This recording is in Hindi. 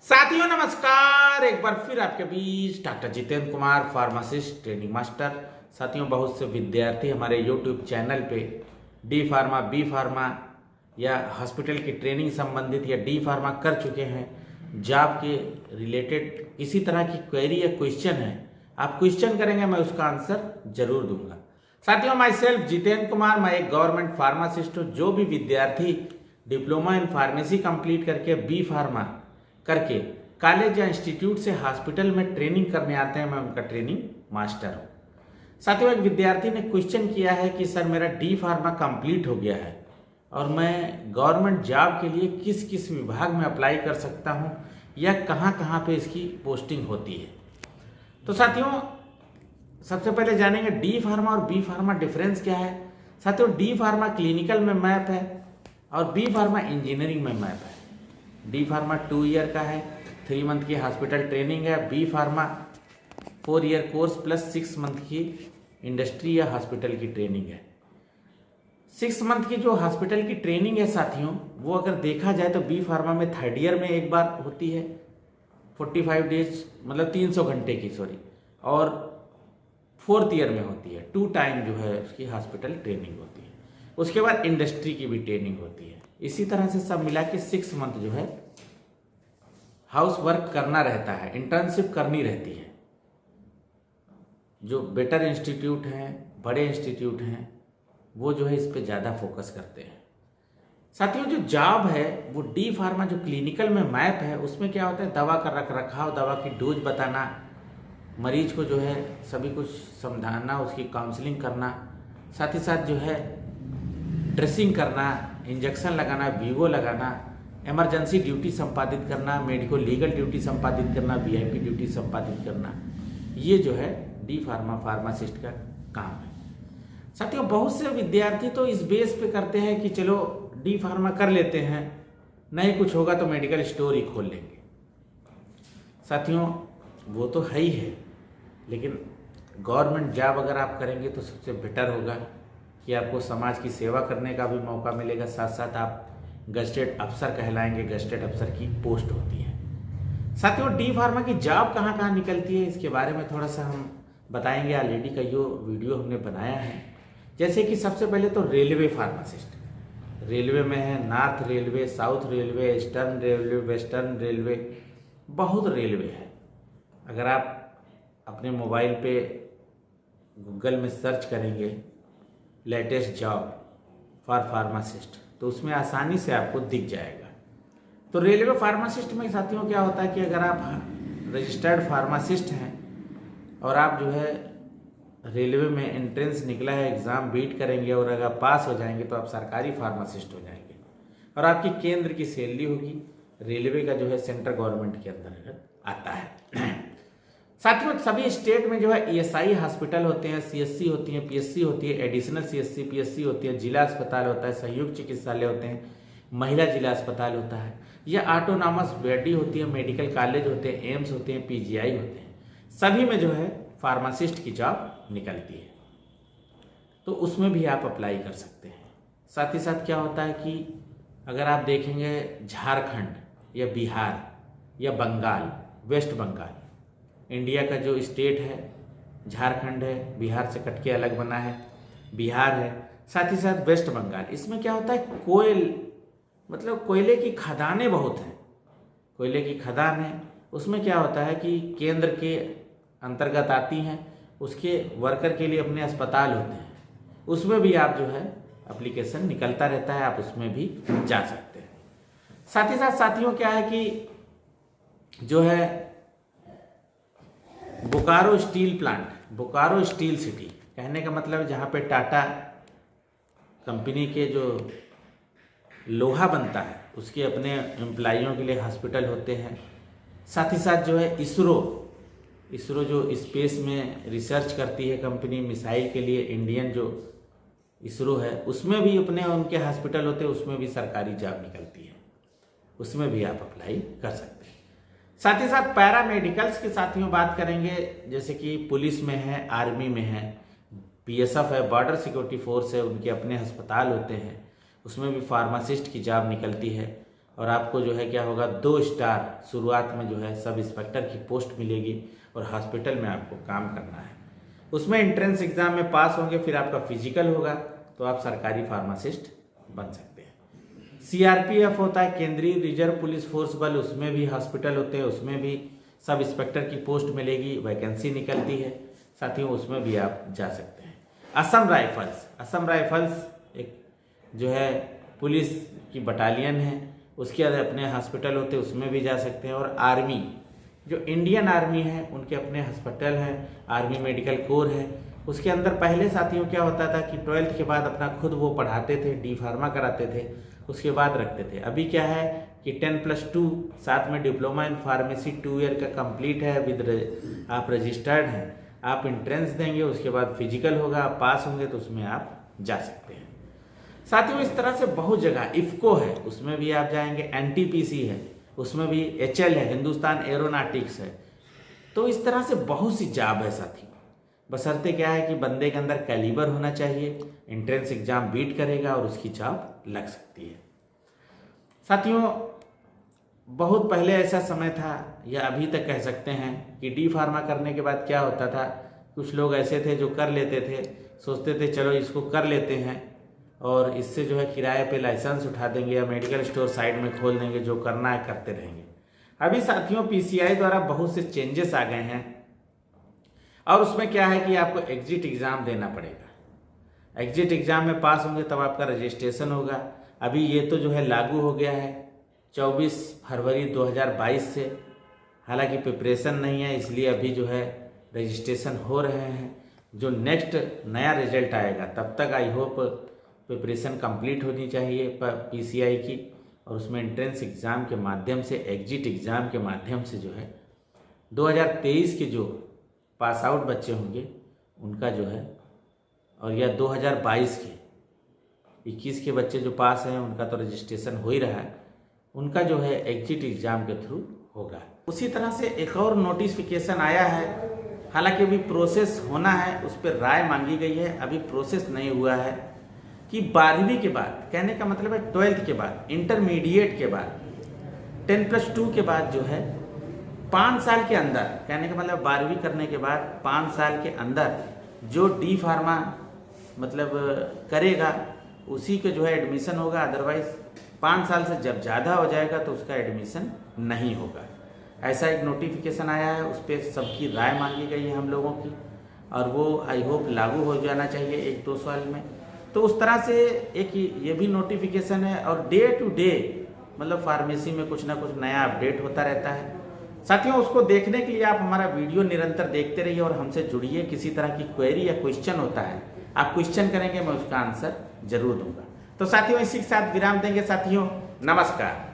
साथियों नमस्कार, एक बार फिर आपके बीच doctor Jitendra Kumar, pharmacist training master. साथियों, बहुत से विद्यार्थी हमारे यूट्यूब चैनल पे डी फार्मा, बी फार्मा या हॉस्पिटल की ट्रेनिंग संबंधित या डी फार्मा कर चुके हैं। जॉब के रिलेटेड किसी तरह की क्वेरी या क्वेश्चन है, आप क्वेश्चन करेंगे, मैं उसका आंसर जरूर दूंगा। साथियों, माई सेल्फ जितेंद्र कुमार, मैं एक गवर्नमेंट फार्मासिस्ट हूँ। जो भी विद्यार्थी डिप्लोमा इन फार्मेसी कंप्लीट करके बी फार्मा करके कॉलेज या इंस्टीट्यूट से हॉस्पिटल में ट्रेनिंग करने आते हैं, मैं उनका ट्रेनिंग मास्टर हूँ। साथियों, एक विद्यार्थी ने क्वेश्चन किया है कि सर मेरा डी फार्मा कंप्लीट हो गया है और मैं गवर्नमेंट जॉब के लिए किस किस विभाग में अप्लाई कर सकता हूँ या कहाँ कहाँ पे इसकी पोस्टिंग होती है। तो साथियों, सबसे पहले जानेंगे डी फार्मा और बी फार्मा डिफरेंस क्या है। साथियों, डी फार्मा क्लिनिकल में मैप है और बी फार्मा इंजीनियरिंग में मैप है। डी फार्मा 2 ईयर का है, 3 मंथ की हॉस्पिटल ट्रेनिंग है। B pharma 4 year course plus 6 month की इंडस्ट्री या हॉस्पिटल की ट्रेनिंग है। 6 मंथ की जो हॉस्पिटल की ट्रेनिंग है साथियों, वो अगर देखा जाए तो बी फार्मा में 3rd ईयर में एक बार होती है, 45 डेज मतलब 300 घंटे की, और 4th ईयर में होती है, 2 टाइम जो है उसकी हॉस्पिटल ट्रेनिंग होती है। उसके बाद इंडस्ट्री की भी ट्रेनिंग होती है। इसी तरह से सब मिला के 6 मंथ जो है हाउस वर्क करना रहता है, इंटर्नशिप करनी रहती है। जो बेटर इंस्टीट्यूट हैं, बड़े इंस्टीट्यूट हैं, वो जो है इस पे ज़्यादा फोकस करते हैं। साथियों, जो जॉब है वो डी फार्मा जो क्लिनिकल में मैप है, उसमें क्या होता है, दवा का रख रखाव, दवा की डोज बताना, मरीज को जो है सभी कुछ समझाना, उसकी काउंसलिंग करना, साथ ही साथ जो है ड्रेसिंग करना, इंजेक्शन लगाना, वीवो लगाना, इमरजेंसी ड्यूटी संपादित करना, मेडिको लीगल ड्यूटी संपादित करना, वीआईपी ड्यूटी संपादित करना, ये जो है डी फार्मा फार्मासिस्ट का काम है। साथियों, बहुत से विद्यार्थी तो इस बेस पे करते हैं कि चलो डी फार्मा कर लेते हैं, नहीं कुछ होगा तो मेडिकल स्टोर ही खोल लेंगे। साथियों, वो तो है ही है, लेकिन गवर्नमेंट जॉब अगर आप करेंगे तो सबसे बेटर होगा कि आपको समाज की सेवा करने का भी मौका मिलेगा, साथ साथ आप गजटेड अफसर कहलाएंगे, गजटेड अफसर की पोस्ट होती है। साथियों, डी फार्मा की जॉब कहाँ कहाँ निकलती है, इसके बारे में थोड़ा सा हम बताएंगे। ऑलरेडी का जो वीडियो हमने बनाया है, जैसे कि सबसे पहले तो रेलवे फार्मासिस्ट, रेलवे में है north railway, south railway, eastern railway, western railway, बहुत रेलवे है। अगर आप अपने मोबाइल पे गूगल में सर्च करेंगे लेटेस्ट जॉब फॉर फार्मासिस्ट, तो उसमें आसानी से आपको दिख जाएगा। तो रेलवे फार्मासिस्ट में साथियों क्या होता है कि अगर आप रजिस्टर्ड फार्मासिस्ट हैं और आप जो है रेलवे में एंट्रेंस निकला है, एग्ज़ाम बीट करेंगे और अगर पास हो जाएंगे तो आप सरकारी फार्मासिस्ट हो जाएंगे और आपकी केंद्र की सैलरी होगी। रेलवे का जो है सेंट्रल गवर्नमेंट के अंतर्गत आता है। साथियों, सभी स्टेट में जो है ईएसआई हॉस्पिटल होते हैं, सीएससी होती है, पीएससी होती है, एडिशनल सीएससी पीएससी होती है, जिला अस्पताल होता है, संयुक्त चिकित्सालय होते हैं, महिला जिला अस्पताल होता है, या ऑटोनॉमस बॉडी होती है, मेडिकल कॉलेज होते हैं, एम्स होते हैं, पीजीआई होते हैं। सभी में जो है फार्मासिस्ट की जॉब निकलती है, तो उसमें भी आप अप्लाई कर सकते हैं। साथ ही साथ क्या होता है कि अगर आप देखेंगे झारखंड या बिहार या बंगाल, वेस्ट बंगाल, इंडिया का जो स्टेट है झारखंड है, बिहार से कट के अलग बना है, बिहार है, साथ ही साथ वेस्ट बंगाल, इसमें क्या होता है, कोयले की खदानें बहुत हैं, कोयले की खदान है। उसमें क्या होता है कि केंद्र के अंतर्गत आती हैं, उसके वर्कर के लिए अपने अस्पताल होते हैं, उसमें भी आप जो है एप्लीकेशन निकलता रहता है, आप उसमें भी जा सकते हैं। साथ ही साथ साथियों क्या है कि जो है Bokaro steel plant, Bokaro steel city, कहने का मतलब है जहाँ पे टाटा कंपनी के जो लोहा बनता है उसके अपने एम्प्लॉइयों के लिए हॉस्पिटल होते हैं। साथ ही साथ जो है इसरो जो स्पेस में रिसर्च करती है कंपनी, मिसाइल के लिए इंडियन जो इसरो है, उसमें भी अपने उनके हॉस्पिटल होते हैं, उसमें भी सरकारी जॉब निकलती है, उसमें भी आप अप्लाई कर सकते हैं। साथ ही साथ पैरामेडिकल्स के साथियों बात करेंगे, जैसे कि पुलिस में है, आर्मी में है, बीएसएफ है, बॉर्डर सिक्योरिटी फोर्स है, उनके अपने अस्पताल होते हैं, उसमें भी फार्मासिस्ट की जॉब निकलती है। और आपको जो है क्या होगा 2 स्टार शुरुआत में जो है सब इंस्पेक्टर की पोस्ट मिलेगी और हॉस्पिटल में आपको काम करना है। उसमें एंट्रेंस एग्जाम में पास होंगे, फिर आपका फिजिकल होगा तो आप सरकारी फार्मासिस्ट बन सकते हैं। सीआरपीएफ होता है, केंद्रीय रिजर्व पुलिस फोर्स बल, उसमें भी हॉस्पिटल होते हैं, उसमें भी सब इंस्पेक्टर की पोस्ट मिलेगी, वैकेंसी निकलती है साथियों, उसमें भी आप जा सकते हैं। असम राइफल्स एक जो है पुलिस की बटालियन है, उसके अपने हॉस्पिटल होते हैं, उसमें भी जा सकते हैं। और आर्मी, जो इंडियन आर्मी है उनके अपने हॉस्पिटल हैं, आर्मी मेडिकल कोर है। उसके अंदर पहले साथियों क्या होता था कि 12th के बाद अपना खुद वो पढ़ाते थे, डी फार्मा कराते थे, उसके बाद रखते थे। अभी क्या है कि 10+2 साथ में डिप्लोमा इन फार्मेसी 2 ईयर का कंप्लीट है, विद आप रजिस्टर्ड हैं, आप एंट्रेंस देंगे, उसके बाद फिजिकल होगा, आप पास होंगे तो उसमें आप जा सकते हैं। साथियों इस तरह से बहुत जगह, इफ्को है उसमें भी आप जाएंगे, एनटीपीसी है उसमें भी, एचएल है, हिंदुस्तान एरोनॉटिक्स है। तो इस तरह से बहुत सी जॉब है साथियों, बशर्ते क्या है कि बंदे के अंदर कैलिबर होना चाहिए, एंट्रेंस एग्जाम बीट करेगा और उसकी जॉब लग सकती है। साथियों बहुत पहले ऐसा समय था, या अभी तक कह सकते हैं कि डी फार्मा करने के बाद क्या होता था, कुछ लोग ऐसे थे जो कर लेते थे, सोचते थे चलो इसको कर लेते हैं और इससे जो है किराए पे लाइसेंस उठा देंगे या मेडिकल स्टोर साइड में खोल देंगे, जो करना है करते रहेंगे। अभी साथियों पीसीआई द्वारा बहुत से चेंजेस आ गए हैं और उसमें क्या है कि आपको एग्जिट एग्जाम देना पड़ेगा। एग्जिट एग्जाम में पास होंगे तब आपका रजिस्ट्रेशन होगा। अभी ये तो जो है लागू हो गया है 24 फरवरी 2022 से, हालांकि प्रिपरेशन नहीं है इसलिए अभी जो है रजिस्ट्रेशन हो रहे हैं। जो नेक्स्ट नया रिजल्ट आएगा तब तक आई होप प्रिपरेशन कंप्लीट होनी चाहिए पीसीआई की, और उसमें एंट्रेंस एग्ज़ाम के माध्यम से, एग्जिट एग्ज़ाम के माध्यम से जो है 2023 के जो पास आउट बच्चे होंगे उनका जो है, और या 2022 के 21 के बच्चे जो पास हैं उनका तो रजिस्ट्रेशन हो ही रहा है, उनका जो है एग्जिट एग्ज़ाम के थ्रू होगा। उसी तरह से एक और नोटिफिकेशन आया है, हालांकि अभी प्रोसेस होना है, उस पर राय मांगी गई है, अभी प्रोसेस नहीं हुआ है, कि 12वीं के बाद, कहने का मतलब है 12th के बाद, इंटरमीडिएट के बाद, 10+2 के बाद जो है 5 साल के अंदर, कहने का मतलब 12वीं करने के बाद 5 साल के अंदर जो डी फार्मा मतलब करेगा उसी के जो है एडमिशन होगा, अदरवाइज 5 साल से जब ज़्यादा हो जाएगा तो उसका एडमिशन नहीं होगा। ऐसा एक नोटिफिकेशन आया है, उस पर सबकी राय मांगी गई है हम लोगों की, और वो आई होप लागू हो जाना चाहिए 1-2 साल में। तो उस तरह से एक ये भी नोटिफिकेशन है, और डे टू डे मतलब फार्मेसी में कुछ ना कुछ नया अपडेट होता रहता है। साथियों उसको देखने के लिए आप हमारा वीडियो निरंतर देखते रहिए और हमसे जुड़िए। किसी तरह की क्वेरी या क्वेश्चन होता है आप क्वेश्चन करेंगे, मैं उसका आंसर जरूर दूंगा। तो साथियों इसी के साथ विराम देंगे साथियों, नमस्कार।